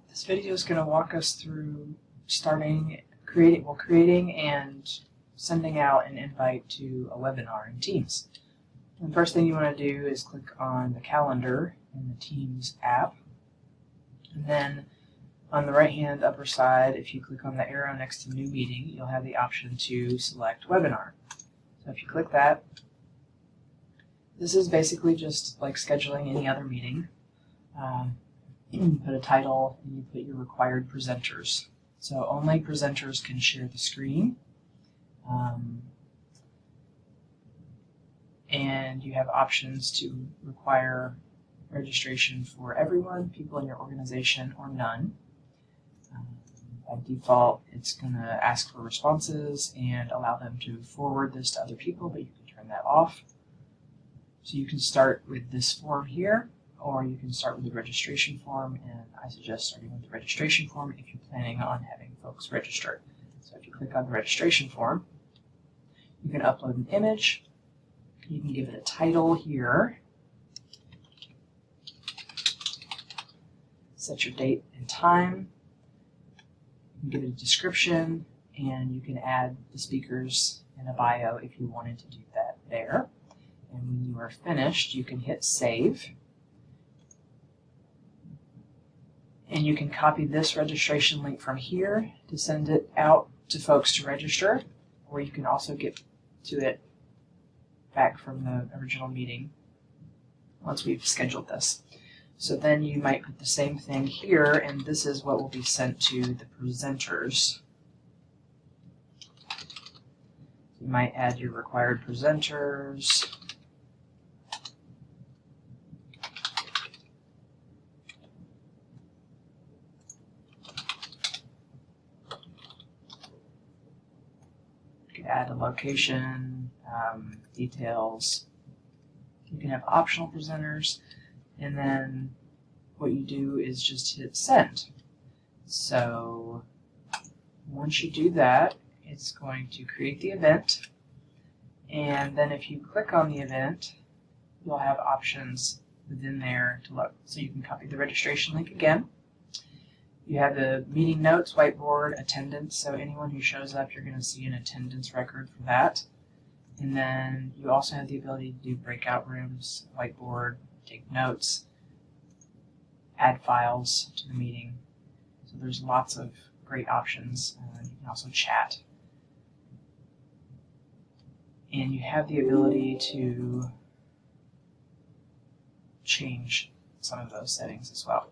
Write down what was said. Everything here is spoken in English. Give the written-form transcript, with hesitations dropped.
This video is going to walk us through creating and sending out an invite to a webinar in Teams. The first thing you want to do is click on the calendar in the Teams app. And then on the right-hand upper side, if you click on the arrow next to New Meeting, you'll have the option to select Webinar. So if you click that, this is basically just like scheduling any other meeting. You put a title and you put your required presenters. So only presenters can share the screen. And you have options to require registration for everyone, people in your organization, or none. By default, it's going to ask for responses and allow them to forward this to other people, but you can turn that off. So you can start with this form here, or you can start with the registration form, and I suggest starting with the registration form if you're planning on having folks register. So if you click on the registration form, you can upload an image. You can give it a title here. Set your date and time. You can give it a description, and you can add the speakers and a bio if you wanted to do that there. And when you are finished, you can hit save. And you can copy this registration link from here to send it out to folks to register, or you can also get to it back from the original meeting once we've scheduled this. So then you might put the same thing here, and this is what will be sent to the presenters. You might add your required presenters. You can add a location, details. You can have optional presenters. And then what you do is just hit send. So once you do that, it's going to create the event. And then if you click on the event, you'll have options within there to look. So you can copy the registration link again. You have the meeting notes, whiteboard, attendance. So anyone who shows up, you're going to see an attendance record for that. And then you also have the ability to do breakout rooms, whiteboard, take notes, add files to the meeting. So there's lots of great options. You can also chat. And you have the ability to change some of those settings as well.